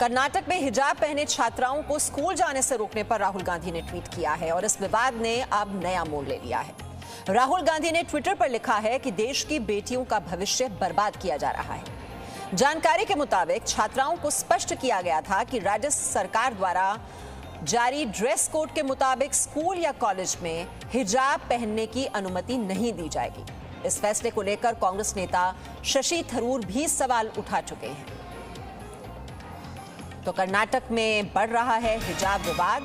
कर्नाटक में हिजाब पहने छात्राओं को स्कूल जाने से रोकने पर राहुल गांधी ने ट्वीट किया है और इस विवाद ने अब नया मोड़ ले लिया है। राहुल गांधी ने ट्विटर पर लिखा है कि देश की बेटियों का भविष्य बर्बाद किया जा रहा है। जानकारी के मुताबिक छात्राओं को स्पष्ट किया गया था कि राज्य सरकार द्वारा जारी ड्रेस कोड के मुताबिक स्कूल या कॉलेज में हिजाब पहनने की अनुमति नहीं दी जाएगी। इस फैसले को लेकर कांग्रेस नेता शशि थरूर भी सवाल उठा चुके हैं। तो कर्नाटक में बढ़ रहा है हिजाब विवाद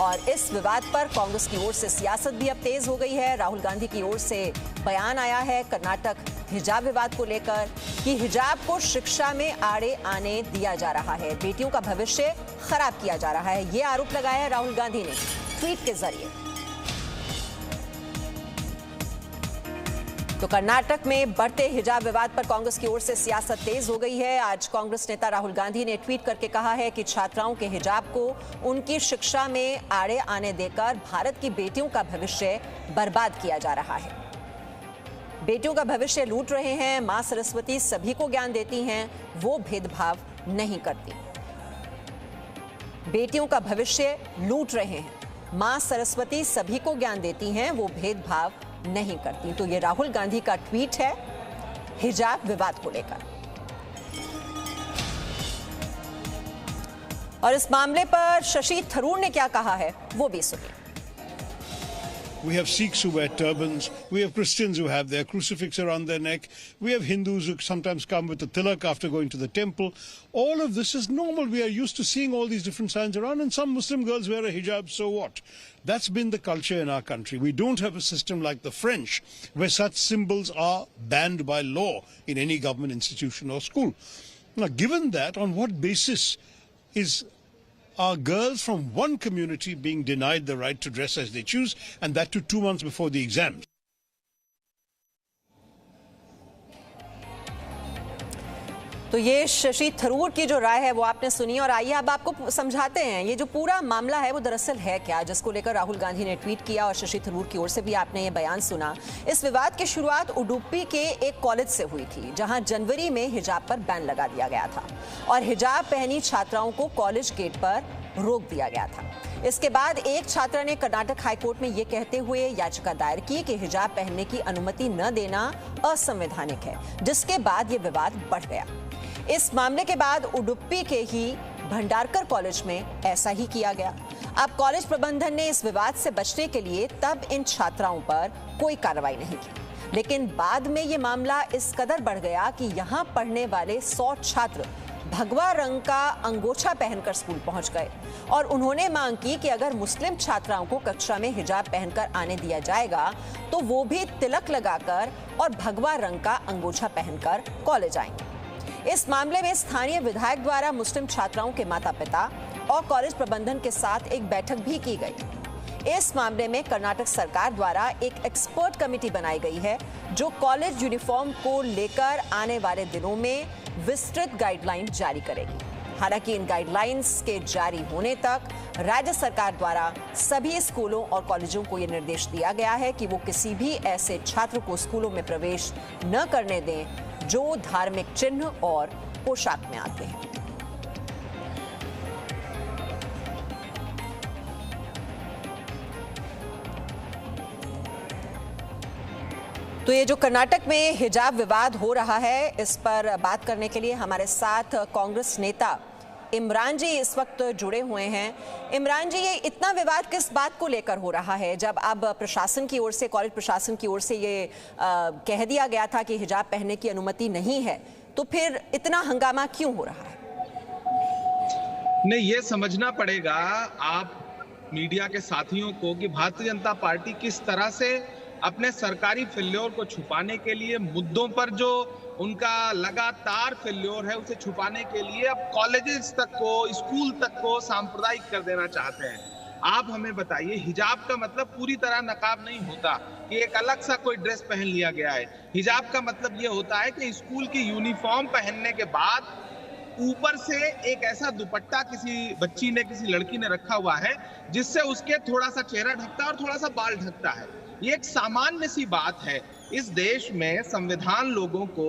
और इस विवाद पर कांग्रेस की ओर से सियासत भी अब तेज हो गई है। राहुल गांधी की ओर से बयान आया है कर्नाटक हिजाब विवाद को लेकर कि हिजाब को शिक्षा में आड़े आने दिया जा रहा है, बेटियों का भविष्य खराब किया जा रहा है। ये आरोप लगाया है राहुल गांधी ने ट्वीट के जरिए। तो कर्नाटक में बढ़ते हिजाब विवाद पर कांग्रेस की ओर से सियासत तेज हो गई है। आज कांग्रेस नेता राहुल गांधी ने ट्वीट करके कहा है कि छात्राओं के हिजाब को उनकी शिक्षा में आड़े आने देकर भारत की बेटियों का भविष्य बर्बाद किया जा रहा है। बेटियों का भविष्य लूट रहे हैं। मां सरस्वती सभी को ज्ञान देती हैं, वो भेदभाव नहीं करती। बेटियों का भविष्य लूट रहे हैं। मां सरस्वती सभी को ज्ञान देती हैं, वो भेदभाव नहीं करती। तो ये राहुल गांधी का ट्वीट है हिजाब विवाद को लेकर। और इस मामले पर शशि थरूर ने क्या कहा है वो भी सुनिए। We have Sikhs who wear turbans. We have Christians who have their crucifix around their neck. We have Hindus who sometimes come with a tilak after going to the temple. All of this is normal. We are used to seeing all these different signs around, and some Muslim girls wear a hijab, so what? That's been the culture in our country. We don't have a system like the French, where such symbols are banned by law in any government institution or school. Now, given that, on what basis are girls from one community being denied the right to dress as they choose, and that too 2 months before the exams? तो ये शशि थरूर की जो राय है वो आपने सुनी और आइए अब आपको समझाते हैं ये जो पूरा मामला है वो दरअसल है क्या, जिसको लेकर राहुल गांधी ने ट्वीट किया और शशि थरूर की ओर से भी आपने ये बयान सुना। इस विवाद की शुरुआत उडुपी के एक कॉलेज से हुई थी, जहां जनवरी में हिजाब पर बैन लगा दिया गया था और हिजाब पहनी छात्राओं को कॉलेज गेट पर रोक दिया गया था। इसके बाद एक छात्रा ने कर्नाटक हाईकोर्ट में यह कहते हुए याचिका दायर की कि हिजाब पहनने की अनुमति न देना असंवैधानिक है, जिसके बाद यह विवाद बढ़ गया। इस मामले के बाद उडुपी के ही भंडारकर कॉलेज में ऐसा ही किया गया। अब कॉलेज प्रबंधन ने इस विवाद से बचने के लिए तब इन छात्राओं पर कोई कार्रवाई नहीं की, लेकिन बाद में ये मामला इस कदर बढ़ गया कि यहाँ पढ़ने वाले 100 छात्र भगवा रंग का अंगोछा पहनकर स्कूल पहुंच गए और उन्होंने मांग की कि अगर मुस्लिम छात्राओं को कक्षा में हिजाब पहनकर आने दिया जाएगा तो वो भी तिलक लगाकर और भगवा रंग का अंगोछा पहनकर कॉलेज आएंगे। इस मामले में स्थानीय विधायक द्वारा मुस्लिम छात्राओं के माता पिता और कॉलेज प्रबंधन के साथ एक बैठक भी की गई। इस मामले में कर्नाटक सरकार द्वारा एक एक्सपर्ट कमेटी बनाई गई है जो कॉलेज यूनिफॉर्म को लेकर आने वाले दिनों में विस्तृत गाइडलाइन जारी करेगी। हालांकि इन गाइडलाइंस के जारी होने तक राज्य सरकार द्वारा सभी स्कूलों और कॉलेजों को यह निर्देश दिया गया है कि वो किसी भी ऐसे छात्र को स्कूलों में प्रवेश न करने दें जो धार्मिक चिन्ह और पोशाक में आते हैं। तो ये जो कर्नाटक में हिजाब विवाद हो रहा है, इस पर बात करने के लिए हमारे साथ कांग्रेस नेता इमरान जी इस वक्त जुड़े हुए हैं। इमरान जी, ये इतना विवाद किस बात को लेकर हो रहा है? जब अब प्रशासन की ओर से, कॉलेज प्रशासन की ओर से ये कह दिया गया था कि हिजाब पहनने की अनुमति नहीं है, तो फिर इतना हंगामा क्यों हो रहा है? नहीं, ये समझना पड़ेगा आप मीडिया के साथियों को कि भारतीय जनता पार्टी किस तरह से अपने सरकारी फेल्योर को छुपाने के लिए, मुद्दों पर जो उनका लगातार फेल्योर है उसे छुपाने के लिए अब कॉलेजेस तक को, स्कूल तक को सांप्रदायिक कर देना चाहते हैं। आप हमें बताइए, हिजाब का मतलब पूरी तरह नकाब नहीं होता कि एक अलग सा कोई ड्रेस पहन लिया गया है। हिजाब का मतलब ये होता है कि स्कूल की यूनिफॉर्म पहनने के बाद ऊपर से एक ऐसा दुपट्टा किसी बच्ची ने, किसी लड़की ने रखा हुआ है जिससे उसके थोड़ा सा चेहरा ढकता है और थोड़ा सा बाल ढकता है। ये एक सामान्य सी बात है। इस देश में संविधान लोगों को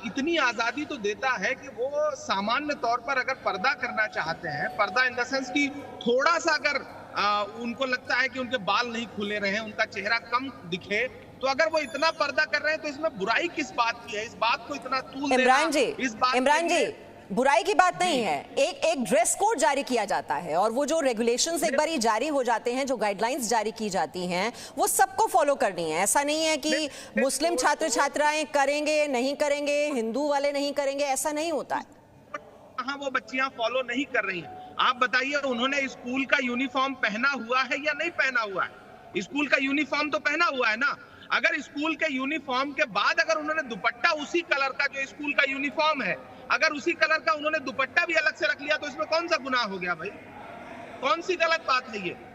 इतनी आजादी तो देता है कि वो सामान्य तौर पर अगर पर्दा करना चाहते हैं, पर्दा इन द सेंस कि थोड़ा सा अगर उनको लगता है कि उनके बाल नहीं खुले रहे, उनका चेहरा कम दिखे, तो अगर वो इतना पर्दा कर रहे हैं तो इसमें बुराई किस बात की है? इस बात को इतना तूल इमरान जी, इस बात इमरान जी, बुराई की बात नहीं है। एक ड्रेस कोड जारी किया जाता है और वो जो रेगुलेशंस एक बार ही जारी हो जाते हैं, जो गाइडलाइंस जारी की जाती हैं, वो सबको फॉलो करनी है। ऐसा नहीं है कि मुस्लिम छात्र छात्राएं करेंगे नहीं करेंगे, हिंदू वाले नहीं करेंगे, ऐसा नहीं होता है। हाँ, वो बच्चियां फॉलो नहीं कर रही हैं। आप बताइए, उन्होंने स्कूल का यूनिफॉर्म पहना हुआ है या नहीं पहना हुआ है? स्कूल का यूनिफॉर्म तो पहना हुआ है ना। अगर स्कूल के यूनिफॉर्म के बाद अगर उन्होंने दुपट्टा उसी कलर का जो स्कूल का यूनिफॉर्म है, अगर उसी कलर का उन्होंने दुपट्टा भी अलग से रख लिया, तो इसमें कौन सा गुनाह हो गया भाई? कौन सी गलत बात है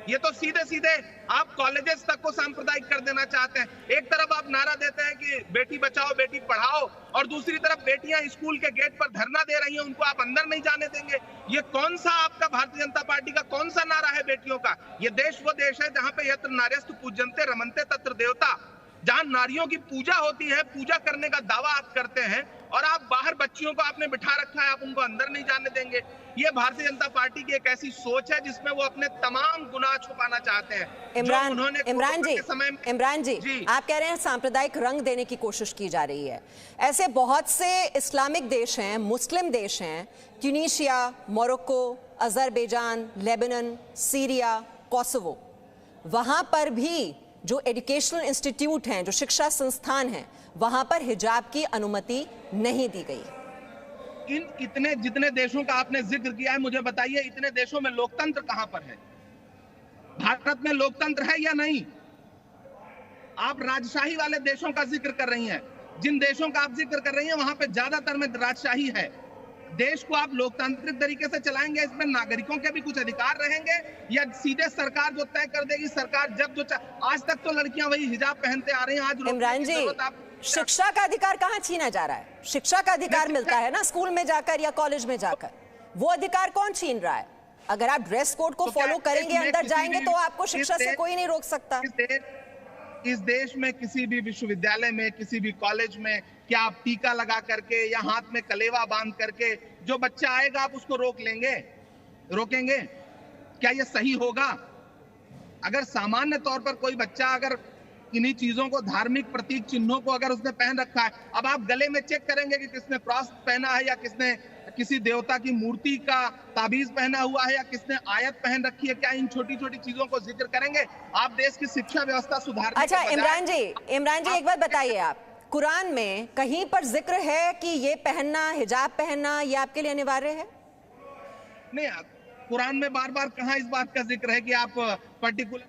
ये तो सीधे सीधे आप कॉलेजेस तक को सांप्रदायिक कर देना चाहते हैं। एक तरफ आप नारा देते हैं कि बेटी बचाओ बेटी पढ़ाओ, और दूसरी तरफ बेटियां स्कूल के गेट पर धरना दे रही हैं, उनको आप अंदर नहीं जाने देंगे। ये कौन सा आपका भारतीय जनता पार्टी का कौन सा नारा है बेटियों का? ये देश वो देश है जहां पे यत्र नार्यस्तु पूज्यन्ते रमन्ते तत्र देवता, जहां नारियों की पूजा होती है, पूजा करने का दावा आप करते हैं, और आप बाहर बच्चियों को आपने बिठा रखा है, आप उनको अंदर नहीं जाने देंगे। ये भारतीय जनता पार्टी की एक ऐसी सोच है जिसमें वो अपने तमाम गुनाह छुपाना चाहते हैं। इमरान जी, आप कह रहे हैं सांप्रदायिक रंग देने की कोशिश की जा रही है। ऐसे बहुत से इस्लामिक देश हैं, मुस्लिम देश हैं, Tunisia, Morocco, Azerbaijan, Lebanon, Syria, Kosovo, वहां पर भी जो एजुकेशनल इंस्टीट्यूट हैं, जो शिक्षा संस्थान हैं, वहां पर हिजाब की अनुमति नहीं दी गई। इतने जितने देशों का आपने जिक्र किया है, मुझे बताइए इतने देशों में लोकतंत्र कहां पर है? भारत में लोकतंत्र है या नहीं? आप राजशाही वाले देशों का जिक्र कर रही हैं। जिन देशों का आप जिक्र कर रही हैं वहां पे ज्यादातर में राजशाही है। देश को आप लोकतांत्रिक तरीके से चलाएंगे, इसमें नागरिकों के भी कुछ अधिकार रहेंगे, या सीधे सरकार जो तय कर देगी? सरकार जब जो आज तक तो लड़कियां वही हिजाब पहनते आ रही हैं। आज इमरान जी, शिक्षा का अधिकार कहाँ छीना जा रहा है? शिक्षा का अधिकार मिलता है ना स्कूल में जाकर या कॉलेज में जाकर। वो अधिकार कौन छीन रहा है? अगर आप ड्रेस कोड को फॉलो करेंगे, अंदर जाएंगे, तो आपको शिक्षा से कोई नहीं रोक सकता। इस देश में किसी भी विश्वविद्यालय में, किसी भी कॉलेज में क्या आप टीका लगा करके या हाथ में कलेवा बांध करके जो बच्चा आएगा आप उसको रोकेंगे? क्या ये सही होगा? अगर सामान्य तौर पर कोई बच्चा अगर इन्हीं चीजों को, धार्मिक प्रतीक चिन्हों को अगर उसने पहन रखा है, अब आप गले में चेक करेंगे कि किसने क्रॉस पहना है, या किसने किसी देवता की मूर्ति का ताबीज पहना हुआ है, या किसने आयत पहन रखी है? क्या इन छोटी छोटी चीजों को जिक्र करेंगे? आप देश की शिक्षा व्यवस्था सुधारने अच्छा, इमरान जी एक बात बताइए, आप कुरान में कहीं पर जिक्र है कि ये पहनना, हिजाब पहनना, ये आपके लिए अनिवार्य है? नहीं, कुरान में बार बार कहाँ इस बात का जिक्र है कि आप पर्टिकुलर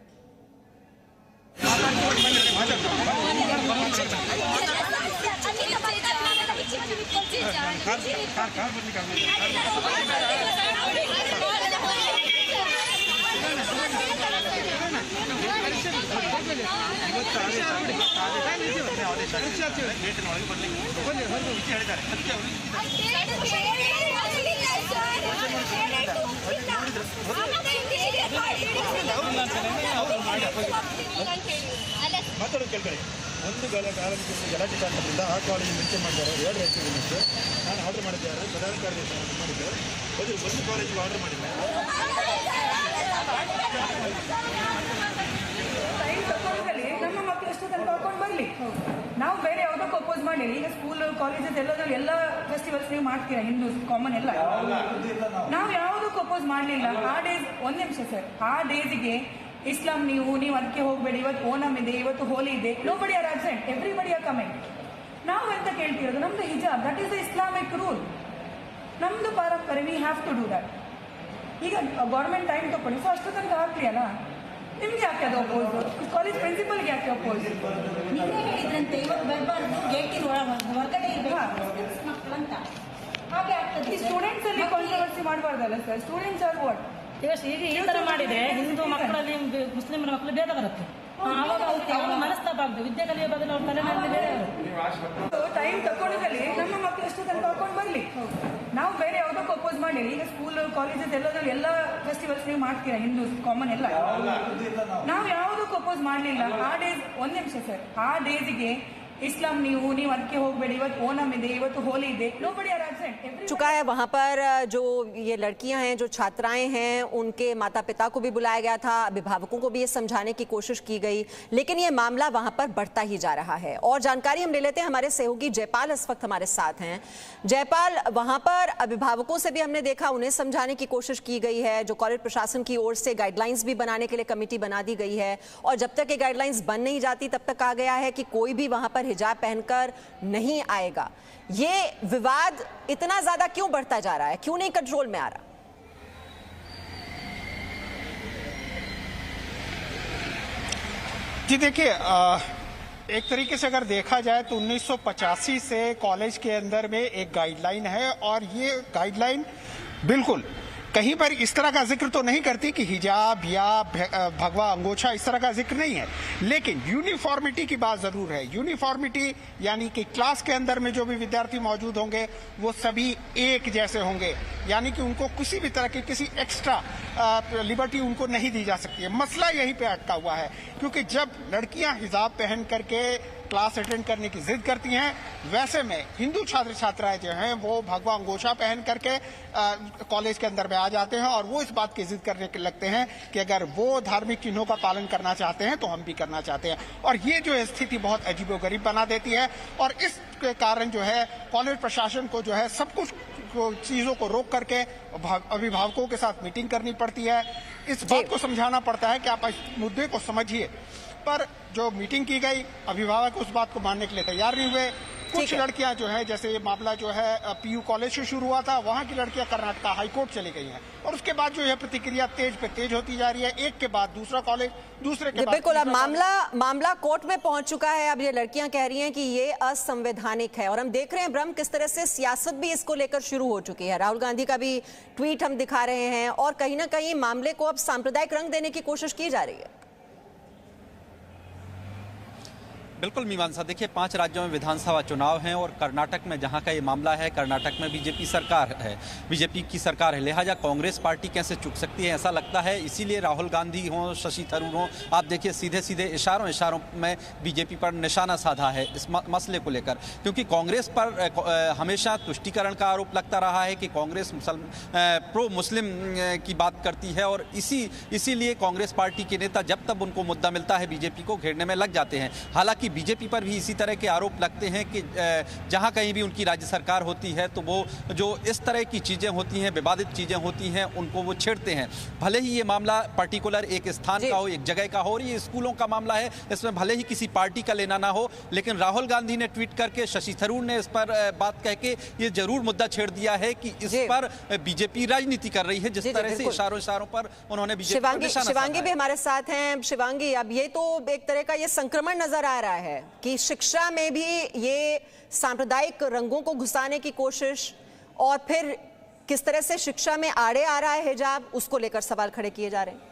ಮಾತಾಡೋದು ಕೇಳ್ಕೊಳ್ಳಿ. ಒಂದು ಗಲಾಟೆ ಕಾರಣದಿಂದ ಆ ಕಾಲೇಜ್ ಮೆನ್ಷನ್ ಮಾಡಿದ್ದಾರೆ 2 ರೈತರಿಗೆ ಮುಂಚೆ ನಾನು ಆರ್ಡರ್ ಮಾಡಿದ್ದಾರೆ, ಪ್ರಧಾನ ಕಾರ್ಯದರ್ಶಿ ಮಾಡಿದ್ದೆ, ಒಂದು ಕಾಲೇಜಿಗೆ ಆರ್ಡರ್ ಮಾಡಿದ್ದೆ. ನಮ್ಮ ಮಕ್ಕಳು ಎಷ್ಟು ತನಕ ಕರ್ಕೊಂಡು ಬರಲಿ, ನಾವು ಬೇರೆ ಯಾವುದಕ್ಕೂ ಅಪೋಸ್ ಮಾಡಿಲ್ಲ. ಈಗ ಸ್ಕೂಲ್ ಕಾಲೇಜಸ್ ಎಲ್ಲದರಲ್ಲಿ ಎಲ್ಲ ಫೆಸ್ಟಿವಲ್ಸ್ ನೀವು ಮಾಡ್ತೀರಾ, ಹಿಂದೂ ಕಾಮನ್ ಎಲ್ಲ, ನಾವು ಯಾವುದಕ್ಕೂ ಅಪೋಸ್ ಮಾಡಲಿಲ್ಲ. ಆ ಡೇಸ್, ಒಂದು ನಿಮಿಷ ಸರ್, ಆ ಡೇಸ್ಗೆ ಇಸ್ಲಾಂ ನೀವು ಅದಕ್ಕೆ ಹೋಗಬೇಡಿ, ಇವತ್ತು ಓಣಂ ಇದೆ, ಇವತ್ತು ಹೋಲಿ ಇದೆ, nobody are absent, everybody are coming. ನಾವು ಎಂತ ಕೇಳ್ತಿರೋದು? ನಮ್ದು ಹಿಜಾಬ್, that is the Islamic rule, ನಮ್ದು ಪಾರಂಪರೆ, we have to do that. ಈಗ ಗೌರ್ಮೆಂಟ್ ಟೈಮ್ ತಗೊಳ್ಳಿ, ಸೊ ಅಷ್ಟು ತನಕ ಹಾಕ್ಲಿ ಅಲ್ಲ. ನಿಮ್ಗೆ ಯಾಕೆ ಅದು ಅಪೋಸ್? ಕಾಲೇಜ್ ಪ್ರಿನ್ಸಿಪಲ್ಗೆ ಯಾಕೆ ಅಪೋಸ್? ನೀವೇ ಹೇಳಿದ್ರಂತೆ ಇವತ್ತು ಬರಬಾರ್ದು, ಗೇಟಿನ ಹೊರಗಡೆ ಇರಬೇಕು ಮಕ್ಕಳಂತ. ಹಾಗೆ ಆಗ್ತದೆ. ಈ ಸ್ಟೂಡೆಂಟ್ಸ್ ಅಲ್ಲಿ ಕಾಂಟ್ರವರ್ಸಿ ಮಾಡಬಾರ್ದಲ್ಲ ಸರ್? Students are what? ಈಗ ಈ ತರ ಮಾಡಿದ್ರೆ ಹಿಂದೂ ಮಕ್ಕಳಲ್ಲಿ ಮುಸ್ಲಿಮರ ಮಕ್ಕಳು ಭೇದ ಬರುತ್ತೆ. ಅವಾಗ ಅವ್ರ ಮನಸ್ತಾಪ ಆಗ್ತದೆ. ವಿದ್ಯೆ ಕಲಿಯೋ ಬದಲು ಅವ್ರ ತಲೆನಲ್ಲಿ ಬೇರೆ ಟೈಮ್ ತಗೊಳ್ಳೋದಲ್ಲಿ ನಮ್ಮ ಮಕ್ಕಳು ಎಷ್ಟು ತನಕ ಹಾಕೊಂಡು ಬರಲಿ, ನಾವು ಬೇರೆ ಯಾವುದಕ್ಕೂ ಅಪೋಸ್ ಮಾಡಿ ಹೇಳಿ ಈಗ ಸ್ಕೂಲ್ ಕಾಲೇಜಸ್ ಎಲ್ಲದರಲ್ಲಿ ಎಲ್ಲ ಫೆಸ್ಟಿವಲ್ಸ್ ನೀವು ಮಾಡ್ತೀರಾ ಹಿಂದೂ ಕಾಮನ್ ಎಲ್ಲ ನಾವು ಯಾವುದಕ್ಕೂ ಅಪೋಸ್ ಮಾಡಲಿಲ್ಲ ಆ ಡೇಸ್ ಒಂದ್ ನಿಮಿಷ ಸರ್ ಆ ಡೇಸ್ಗೆ इस्लाम ನೀವು ಅದಕ್ಕೆ ಹೋಗಬೇಡಿ ಇವತ್ತು ಓಣಂ ಇದೆ ಇವತ್ತು ಹೋली ಇದೆ nobody are absent चुका है वहां पर जो ये लड़कियां हैं जो छात्राएं हैं उनके माता पिता को भी बुलाया गया था अभिभावकों को भी ये समझाने की कोशिश की गई लेकिन ये मामला वहां पर बढ़ता ही जा रहा है और जानकारी हम ले लेते हैं हमारे सहयोगी जयपाल इस वक्त हमारे साथ हैं जयपाल वहां पर अभिभावकों से भी हमने देखा उन्हें समझाने की कोशिश की गई है जो कॉलेज प्रशासन की ओर से गाइडलाइंस भी बनाने के लिए कमेटी बना दी गई है और जब तक ये गाइडलाइंस बन नहीं जाती तब तक कहा गया है कि कोई भी वहां पर हिजाब पहनकर नहीं आएगा ये विवाद इतना ज्यादा क्यों बढ़ता जा रहा है क्यों नहीं कंट्रोल में आ रहा जी देखिए एक तरीके से अगर देखा जाए तो 1985 से कॉलेज के अंदर में एक गाइडलाइन है और ये गाइडलाइन बिल्कुल कहीं पर इस तरह का जिक्र तो नहीं करती कि हिजाब या भगवा अंगोछा इस तरह का जिक्र नहीं है लेकिन यूनिफॉर्मिटी की बात जरूर है यूनिफॉर्मिटी यानी कि क्लास के अंदर में जो भी विद्यार्थी मौजूद होंगे वो सभी एक जैसे होंगे यानी कि उनको किसी भी तरह की किसी एक्स्ट्रा लिबर्टी उनको नहीं दी जा सकती है मसला यहीं पे अटका हुआ है क्योंकि जब लड़कियां हिजाब पहन करके क्लास अटेंड करने की जिद करती हैं वैसे में हिंदू छात्र छात्राएं जो हैं वो भगवा अंगोछा पहन करके कॉलेज के अंदर में आ जाते हैं और वो इस बात की जिद करने लगते हैं कि अगर वो धार्मिक चिन्हों का पालन करना चाहते हैं तो हम भी करना चाहते हैं और ये जो स्थिति बहुत अजीबोगरीब बना देती है और इसके कारण जो है कॉलेज प्रशासन को जो है सब कुछ चीजों को रोक करके अभिभावकों के साथ मीटिंग करनी पड़ती है इस बात को समझाना पड़ता है कि आप इस मुद्दे को समझिए पर जो मीटिंग की गई अभिभावक उस बात को मानने के लिए तैयार नहीं हुए कुछ लड़कियां जो है जैसे ये मामला जो है पीयू कॉलेज से शुरू हुआ था वहां की लड़कियां कर्नाटक हाईकोर्ट चली गई हैं और उसके बाद जो है प्रतिक्रिया तेज पे तेज होती जा रही है एक के बाद दूसरा कॉलेज दूसरे के बाद बिल्कुल अब मामला कोर्ट में पहुंच चुका है अब ये लड़कियां कह रही हैं कि ये असंवैधानिक है और हम देख रहे हैं ब्रह्म किस तरह से सियासत भी इसको लेकर शुरू हो चुकी है राहुल गांधी का भी ट्वीट हम दिखा रहे हैं और कहीं ना कहीं मामले को अब सांप्रदायिक रंग देने की कोशिश की जा रही है बिल्कुल मीमांसा देखिए 5 राज्यों में विधानसभा चुनाव हैं और कर्नाटक में जहां का ये मामला है कर्नाटक में बीजेपी सरकार है बीजेपी की सरकार है लिहाजा कांग्रेस पार्टी कैसे चुक सकती है ऐसा लगता है इसीलिए राहुल गांधी हों शशि थरूर हों आप देखिए सीधे सीधे इशारों में बीजेपी पर निशाना साधा है इस मसले को लेकर क्योंकि कांग्रेस पर हमेशा तुष्टीकरण का आरोप लगता रहा है कि कांग्रेस प्रो मुस्लिम की बात करती है और इसीलिए कांग्रेस पार्टी के नेता जब तब उनको मुद्दा मिलता है बीजेपी को घेरने में लग जाते हैं हालांकि बीजेपी पर भी इसी तरह के आरोप लगते हैं कि जहां कहीं भी उनकी राज्य सरकार होती है तो वो जो इस तरह की चीजें होती हैं विवादित चीजें होती हैं उनको वो छेड़ते हैं भले ही ये मामला पर्टिकुलर एक स्थान का हो एक जगह का हो और ये स्कूलों का मामला है इसमें भले ही किसी पार्टी का लेना ना हो लेकिन राहुल गांधी ने ट्वीट करके शशि थरूर ने इस पर बात कह के ये जरूर मुद्दा छेड़ दिया है कि इस पर बीजेपी राजनीति कर रही है जिस तरह से इशारों पर उन्होंने बीजेपी शिवांगी भी हमारे साथ हैं शिवांगी अब ये तो एक तरह का ये संक्रमण नजर आ रहा है कि शिक्षा में भी ये सांप्रदायिक रंगों को घुसाने की कोशिश और फिर किस तरह से शिक्षा में आड़े आ रहा है हिजाब उसको लेकर सवाल खड़े किए जा रहे हैं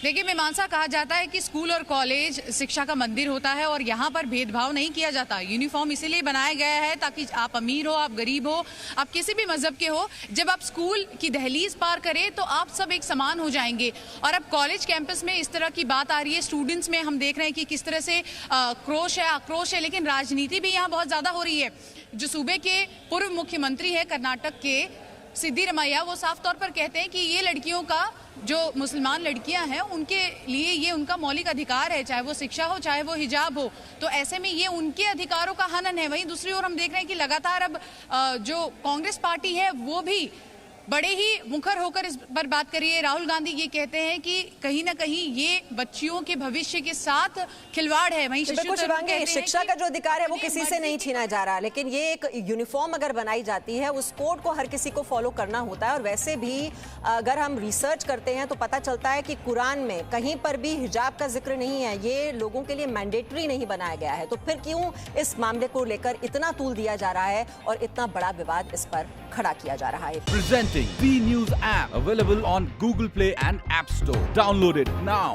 देखिए मीमांसा कहा जाता है कि स्कूल और कॉलेज शिक्षा का मंदिर होता है और यहाँ पर भेदभाव नहीं किया जाता यूनिफॉर्म इसीलिए बनाया गया है ताकि आप अमीर हो आप गरीब हो आप किसी भी मजहब के हो जब आप स्कूल की दहलीज पार करें तो आप सब एक समान हो जाएंगे और अब कॉलेज कैंपस में इस तरह की बात आ रही है स्टूडेंट्स में हम देख रहे हैं कि किस तरह से क्रोश है आक्रोश है लेकिन राजनीति भी यहाँ बहुत ज्यादा हो रही है जो सूबे के पूर्व मुख्यमंत्री है कर्नाटक के सिद्धिरमैया वो साफ तौर पर कहते हैं कि ये लड़कियों का जो मुसलमान लड़कियां हैं उनके लिए ये उनका मौलिक अधिकार है चाहे वो शिक्षा हो चाहे वो हिजाब हो तो ऐसे में ये उनके अधिकारों का हनन है वहीं दूसरी ओर हम देख रहे हैं कि लगातार अब जो कांग्रेस पार्टी है वो भी बड़े ही मुखर होकर इस पर बात करिए राहुल गांधी ये कहते हैं कि कहीं ना कहीं ये बच्चियों के भविष्य के साथ खिलवाड़ है वहीं शिक्षा का जो अधिकार है वो किसी से नहीं छीना जा रहा लेकिन ये एक यूनिफॉर्म अगर बनाई जाती है उस कोड को हर किसी को फॉलो करना होता है और वैसे भी अगर हम रिसर्च करते हैं तो पता चलता है कि कुरान में कहीं पर भी हिजाब का जिक्र नहीं है ये लोगों के लिए मैंडेटरी नहीं बनाया गया है तो फिर क्यों इस मामले को लेकर इतना तूल दिया जा रहा है और इतना बड़ा विवाद इस पर खड़ा किया जा रहा है Presenting V News app available on Google Play and App Store. Download it now.